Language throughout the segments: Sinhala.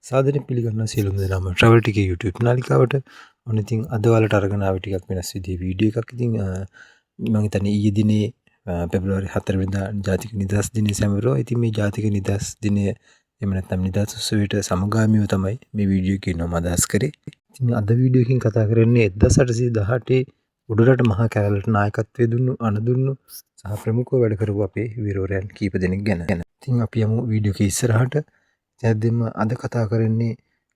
සාදරයෙන් පිළිගන්නවා සියලුම දෙනාම travel ticket YouTube නාලිකාවට. ඔන්න ඉතින් අද ඔයාලට අරගෙන ආවේ ටිකක් වෙනස් විදිහේ වීඩියෝ එකක්. ඉතින් මම හිතන්නේ ඊයේ දිනේ පෙබරවාරි 4 වෙනිදා ජාතික නිදහස් දිනය සැමරුවා. ඉතින් මේ ජාතික නිදහස් දිනය එහෙම නැත්නම් නිදහස් උත්සවයට සමගාමීව තමයි මේ වීඩියෝ එකේ නම අදහස් කරේ. ඉතින් අද වීඩියෝ එකකින් කතා කරන්නේ 1818 උඩරට මහා කැරළට නායකත්වයේ දුන්නු අනදුන්නු සහ ප්‍රමුඛව වැඩ කරපු අපේ වීරවරයන් කීප දෙනෙක් ගැන. ඉතින් අපි යමු වීඩියෝ එකේ ඉස්සරහට. දැන් අද කතා කරන්නේ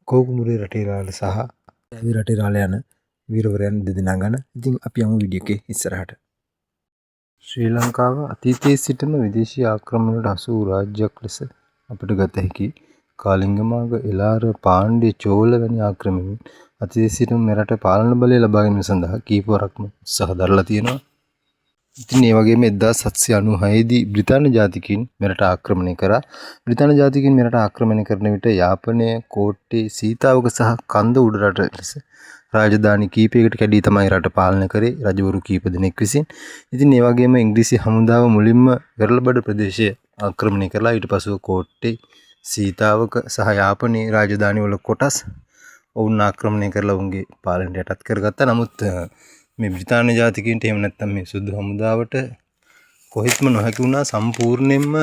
කෝකුමුරේ රටේරාළ සහ ඇවි රටේරාළ යන වීරවරයන් දෙදෙනා ගැන. ඉතින් අපි යමු වීඩියෝ එකේ ඉස්සරහට. ශ්‍රී ලංකාව අතීතයේ සිටම විදේශී ආක්‍රමණවලට හසු වූ රාජ්‍යයක් ලෙස අපට ගත හැකි කාලිංගමාග, එළාර, පාණ්ඩ්‍ය, චෝල වැනි ආක්‍රමණයන් අතීතයේ සිටම මෙරට පාලන බලය ලබා ගැනීම සඳහා කීපවරක්ම උත්සාහ දරලා තියෙනවා. ඉතින් ඒ වගේම 1796 දී බ්‍රිතාන්‍ය ජාතිකයින් මෙරට ආක්‍රමණය කරා. බ්‍රිතාන්‍ය ජාතිකයින් මෙරට ආක්‍රමණය කරන විට යාපනය, කෝට්ටේ, සීතාවක සහ කන්ද උඩරට ලෙස රාජධානි කීපයකට කැඩී තමයි රට පාලනය කරේ රජවරු කීප දෙනෙක් විසින්. ඉතින් ඒ වගේම ඉංග්‍රීසි හමුදාව මුලින්ම වෙරළබඩ ප්‍රදේශය ආක්‍රමණය කරලා ඊට පසුව කෝට්ටේ, සීතාවක සහ යාපනයේ රාජධානි වල කොටස් ඔවුන් ආක්‍රමණය කරලා උන්ගේ පාලනයට යටත් කරගත්තා. නමුත් මේ බ්‍රිතාන්‍ය ජාතිකයින්ට එහෙම නැත්නම් මේ සුදු හමුදාවට කොහෙත්ම නොහැකි වුණා සම්පූර්ණයෙන්ම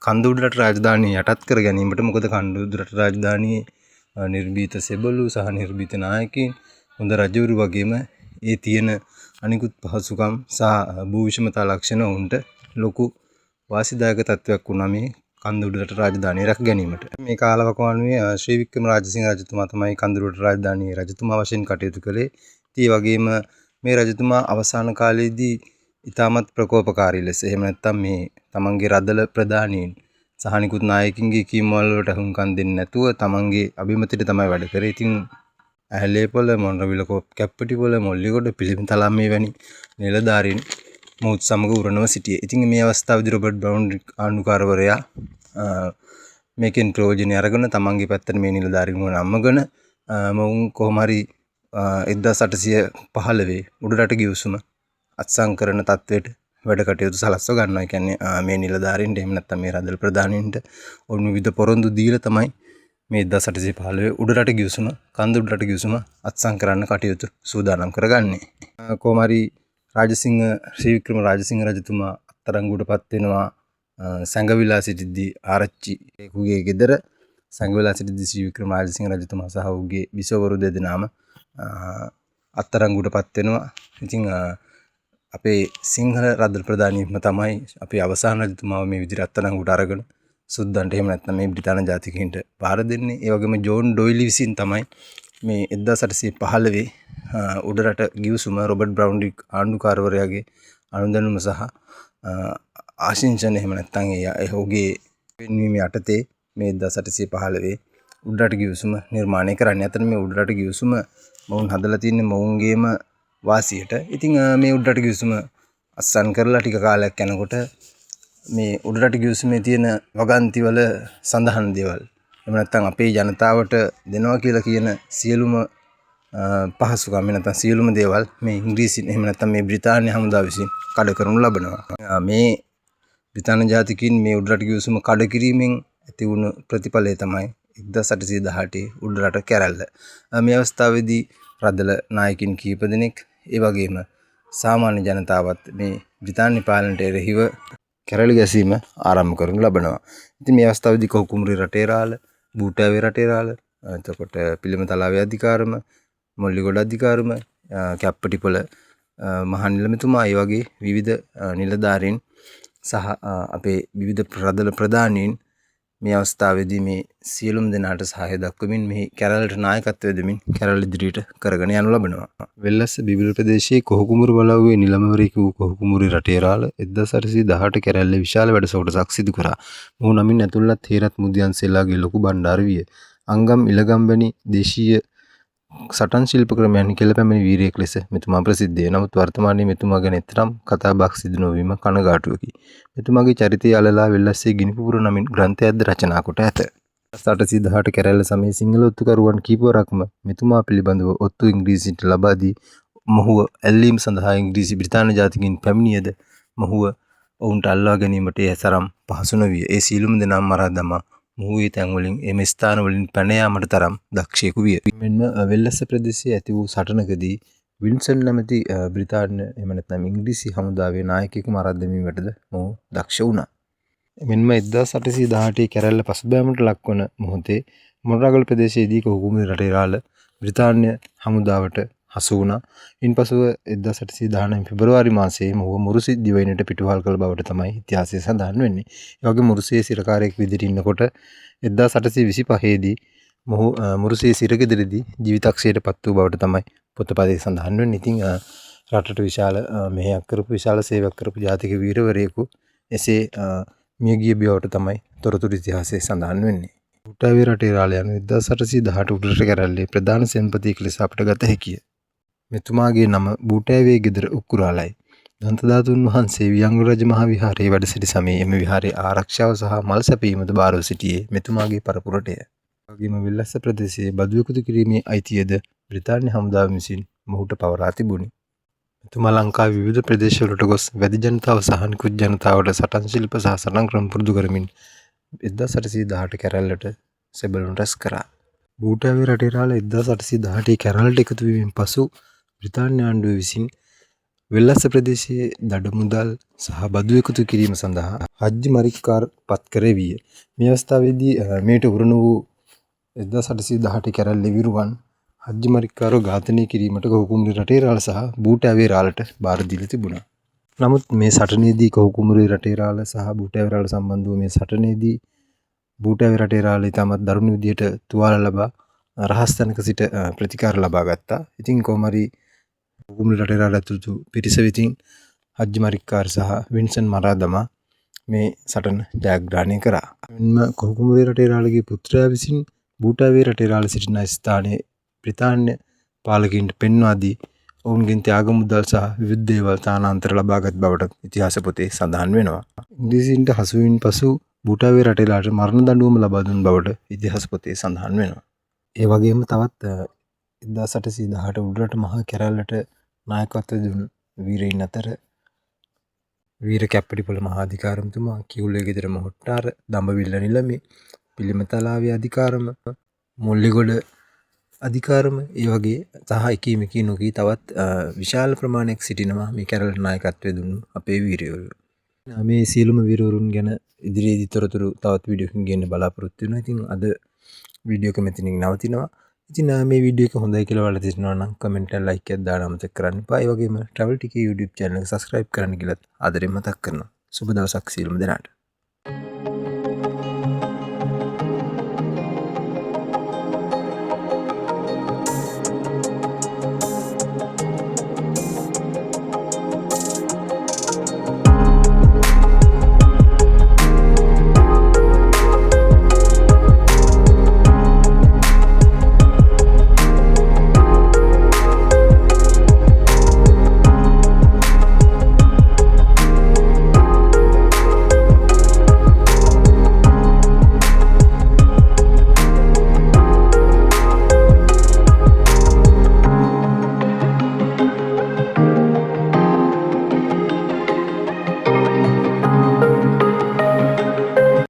කන්දුඩරට රාජධානිය යටත් කර ගැනීමට. මොකද කන්දුඩරට රාජධානියේ නිර්භීත සෙබළු සහ නිර්භීත නායකයින්, හොඳ රජවරු වගේම ඒ තියෙන අනිකුත් පහසුකම් සහ භූවිෂමතා ලක්ෂණ උන්ට ලොකු වාසිදායක තත්වයක් වුණා මේ කන්දුඩරට රාජධානිය රැක ගැනීමට. මේ කාලවකවානුවේ ශ්‍රී වික්‍රම රාජසිංහ රජතුමා තමයි කන්දුඩරට රාජධානියේ රජතුමා වශයෙන් කටයුතු කළේ. ඒ වගේම මේ රජතුමා අවසාන කාලයේදී ඉතාමත් ප්‍රකෝපකාරී ලෙස එහෙම නැත්නම් මේ තමන්ගේ රදළ ප්‍රධානීන් සහ අනිකුත් නායකින්ගේ කීම් වලට හුම්කම් දෙන්නේ නැතුව තමන්ගේ අභිමතයට තමයි වැඩ කරේ. ඉතින් ඇහැලේපොළ, මොණරවිල කැප්පටිපොළ, මොල්ලිගොඩ, පිළිමතලම්මේ වැනි නිලධාරීන් මොහුත් සමග උරණව සිටියේ. ඉතින් මේ අවස්ථාවේදී රොබර්ට් බ්‍රවුන් ආණ්ඩුකාරවරයා මේකෙන් ප්‍රයෝජනය අරගෙන තමන්ගේ පැත්තට මේ නිලධාරීන්ව නම්මගෙන මොවුන් කොහොම හරි 1815 උඩරට ගිවිසුම අත්සන් කරන තත්වයට වැඩ කටයුතු සලස්ව ගන්නවා. ඒ කියන්නේ මේ නිලධාරීන්ට එහෙම නැත්නම් මේ රදළ ප්‍රධානීන්ට ඔවුන් විවිධ පොරොන්දු දීලා තමයි මේ 1815 උඩරට ගිවිසුම, කන්ද උඩරට ගිවිසුම අත්සන් කරන්න කටයුතු සූදානම් කරගන්නේ. කොහොම හරි රාජසිංහ ශ්‍රී වික්‍රම රාජසිංහ රජතුමා අත්අඩංගුවටපත් වෙනවා සැඟවිලා සිටිද්දී ආරච්චිගේ ගෙදර සැඟවිලා සිටිද්දී ශ්‍රී වික්‍රම රාජසිංහ රජතුමා සහ ඔහුගේ බිසවරු දෙදෙනාම අත්අඩංගුවටපත් වෙනවා. ඉතින් අපේ සිංහල රදළ ප්‍රධානීන්ම තමයි අපේ අවසාන රජතුමාව මේ විදිහට අත්අඩංගුවට අරගෙන සුද්දන්ට එහෙම නැත්නම් මේ බ්‍රිතාන්‍ය ජාතිකයින්ට බාර දෙන්නේ. ඒ වගේම ජෝන් ඩොයිලි විසින් තමයි මේ 1815 උඩරට ගිවිසුම රොබර්ට් බ්‍රවුන් ආණ්ඩුකාරවරයාගේ අනුදැනුම සහ ආශිංසන එහෙම නැත්නම් ඔහුගේ පෙන්වීම යටතේ මේ 1815 උඩරට ගිවිසුම නිර්මාණය කරන්නේ. අතන මේ උඩරට ගිවිසුම මොවුන් හදලා තින්නේ මොවුන්ගේම වාසියට. ඉතින් මේ උඩරට ගිවිසුම අත්සන් කරලා ටික කාලයක් යනකොට මේ උඩරට ගිවිසුමේ තියෙන වගන්තිවල සඳහන් දේවල් එහෙම නැත්නම් අපේ ජනතාවට දෙනවා කියලා කියන සියලුම පහසුකම් නැත්නම් සියලුම දේවල් මේ ඉංග්‍රීසි එහෙම නැත්නම් මේ බ්‍රිතාන්‍ය හමුදාව විසින් කඩ කරනු ලබනවා. මේ බ්‍රිතාන්‍ය ජාතිකයින් මේ උඩරට ගිවිසුම කඩ කිරීමෙන් ඇති වුණු ප්‍රතිඵලය තමයි 1818 උඩරට කැරැල්ල. මේ අවස්ථාවේදී රදළ නායකින් කීප දෙනෙක් ඒ වගේම සාමාන්‍ය ජනතාවත් මේ බ්‍රිතාන්‍ය පාලනයට එරෙහිව කැරළි ගැසීම ආරම්භ කරනු ලබනවා. ඉතින් මේ අවස්ථාවේදී කෝකුමුරේ රටේරාළ, බූටෑවේ රටේරාළ, එතකොට පිළිමතලාවේ අධිකාරම, මොල්ලිගොඩ අධිකාරම, කැප්පටිපොළ මහා නිලමේතුමා, ඒ වගේ විවිධ නිලධාරීන් සහ අපේ විවිධ රදළ ප්‍රධානීන් මේ අවස්ථාවේදී මේ සියලුම දෙනාට සහාය දක්වමින් මේ කැරළට නායකත්වය දෙමින් කැරළ ඉදිරියට කරගෙන යනු ලබනවා. වෙල්ලස්ස බිබිල ප්‍රදේශයේ කොහුකුමුර වලව්වේ නිලමවරයෙකු වූ කොහුකුමුරේ රටේරාළ 1818 කැරැල්ලේ විශාල වැඩසටහනක් සිදු කරා. මොහු නමින් ඇතුළත් හේරත් මුදියන්සේලාගේ ලොකු භණ්ඩාර විය. අංගම් ඉලගම් වැනි දේශීය සටන් ශිල්ප ක්‍රමයන් කෙළ පැමිණි වීරයෙක් ලෙස මෙතුමා ප්‍රසිද්ධය. නමුත් වර්තමානයේ මෙතුමා ගැන එතරම් කතාබහක් සිදු නොවීම කනගාටුවකි. මෙතුමාගේ චරිතය අලලා වෙල්ලස්සේ ගිනිපුපුර නමින් ග්‍රන්ථයක්ද රචනා කොට ඇත. 1818 කැරැල්ල සමයේ සිංහල ඔත්තුකරුවන් කීපවරක්ම මෙතුමා පිළිබඳව ඔත්තු ඉංග්‍රීසියට ලබා දී මොහුව ඇල්ලීම සඳහා ඉංග්‍රීසි බ්‍රිතාන්‍ය ජාතිකින් පැමිණියද මොහුව ඔවුන්ට අල්ලා ගැනීමට ඒ තරම් පහසු නොවිය. ඒ සියලුම දෙනාම මරා දමා මොහු ඒ තැන්වලින් එම ස්ථානවලින් පැන යාමට තරම් දක්ෂයෙකු විය. මෙන්ම වෙල්ලස්ස ප්‍රදේශයේ ඇති වූ සටනකදී විල්සන් නැමැති බ්‍රිතාන්‍ය එහෙම නැත්නම් ඉංග්‍රීසි හමුදාවේ නායකයෙකු මරා දැමීමටද මොහු දක්ෂ වුණා. මෙන්ම 1818 කැරැල්ල පසුබෑමට ලක්වන මොහොතේ මොනරාගල ප්‍රදේශයේදී කොහුකුමේ රටේ රාළ බ්‍රිතාන්‍ය හමුදාවට හසු වුණා. ඉන්පසුව 1819 පෙබරවාරි මාසයේ මොහු මුරුසි දිවයිනට පිටුවහල් කළ බවට තමයි ඉතිහාසයේ සඳහන් වෙන්නේ. ඒ වගේ මුරුසියේ සිරකාරයෙක් විදිහට ඉන්නකොට 1825 දී මොහු මුරුසියේ සිරගෙදරදී ජීවිතක්ෂයට පත් වූ බවට තමයි පොතපතේ සඳහන් වෙන්නේ. ඉතින් රටට විශාල මෙහෙයක් කරපු විශාල සේවයක් කරපු ජාතික වීරවරයෙකු එසේ මියගිය බවට තමයි තොරතුරු ඉතිහාසයේ සඳහන් වෙන්නේ. බූටාවේ රටේ රාළ යනු 1818 උඩරට කැරැල්ලේ ප්‍රධාන සෙන්පතියෙකු ලෙස අපට ගත හැකිය. මෙතුමාගේ නම බූටාවේ ගෙදර උක්කුරාලයි. දන්තධාතුන් වහන්සේ වියංග රජ මහා විහාරයේ වැඩ සිටි සමයේ එම විහාරයේ ආරක්ෂාව සහ මල් සැපීමද බාරව සිටියේ මෙතුමාගේ පරපුරටය. වගේම වෙල්ලස්ස ප්‍රදේශයේ බදු එකතු කිරීමේ අයිතියද බ්‍රිතාන්‍ය හමුදාව විසින් මොහුට පවරා තිබුණි. මෙතුමා ලංකාවේ විවිධ ප්‍රදේශවලට ගොස් වැඩි ජනතාව සහ නිකුත් ජනතාවට සටන් ශිල්ප සහ සටන් ක්‍රම පුරුදු කරමින් 1818 කැරැල්ලට සෙබළුන් රැස් කරා. බූටාවේ රටේ රාළ 1818 කැරැල්ලට එකතු වීමෙන් පසු බ්‍රිතාන්‍ය ආණ්ඩුව විසින් වෙල්ලස්ස ප්‍රදේශයේ දඩ මුදල් සහ බදු එකතු කිරීම සඳහා හජ්ජි මරික්කාර පත් කරවිය. මේ අවස්ථාවේදී මේට උරුණ වූ 1818 කැරැල්ලේ විරුවන් හජ්ජි මරික්කාරෝ ඝාතනය කිරීමට කොහුකුමරි රටේ රාළ සහ බූටාවේ රාළට බාර දීලා තිබුණා. නමුත් මේ සටනේදී කොහුකුමරි රටේ රාළ සහ බූටාවේ රාළ සම්බන්ධ වූ මේ සටනේදී බූටාවේ රටේ රාළ ඉතාමත් දරුණු විදියට තුවාල ලබා රහස් තැනක සිට ප්‍රතිකාර ලබා ගත්තා. ඉතින් කොහොම හරි කොහුකුමරි රටේ රාළ ඇතුළු පිරිස විසින් හජ්ජි මරික්කාර සහ වින්සන් මරා දමා මේ සටන ජයග්‍රහණය කරා. මෙන්න කොහුකුමරි රටේ රාළගේ පුත්‍රයා විසින් බූටාවේ රටේ රාළ සිටින ස්ථානයේ බ්‍රිතාන්‍ය පාලකයින්ට පෙන්වා දී ඔවුන්ගෙන් ත්‍යාග මුදල් සහ විවිධ දේවල් තානාන්තර ලබාගත් බවට ඉතිහාස පොතේ සඳහන් වෙනවා. ඉංග්‍රීසීන්ට හසු වීමෙන් පසු බූටාවේ රටේ රාළට මරණ දඬුවම ලබා දුන් බවට ඉතිහාස පොතේ සඳහන් වෙනවා. ඒ වගේම තවත් 1818 උඩරට මහා කැරැල්ලට නායකත්වය දුන් වීරයින් අතර වීර කැප්පටිපොළ මහා අධිකාරම්තුමා, කිව්ලේ ගෙදර මොහොට්ටාර, දඹවිල්ල නිලමේ, පිළිමතලාවේ අධිකාරම, මුල්ලිගොඩ අධිකාරම ඒ වගේ සහ එකී නොකී තවත් විශාල ප්‍රමාණයක් සිටිනවා මේ කැරැල්ලට නායකත්වය දුන්නු අපේ වීරයෝ. මේ සියලුම වීරවරුන් ගැන ඉදිරියේදී තොරතුරු තවත් වීඩියෝකින් ගෙන්න බලාපොරොත්තු වෙනවා. ඉතින් අද වීඩියෝ එක මෙතනින් නවතිනවා. ඉතින් මේ වීඩියෝ එක හොඳයි කියලා ඔයාලා හිතනවා නම් කමෙන්ට් එකෙන් ලයික් එකක් දාන්න අමතක කරන්න එපා. ඒ වගේම travel ticket YouTube channel එක subscribe කරන්න කියලා ආදරෙන් මතක් කරනවා. සුබ දවසක් සියලුම දෙනාට.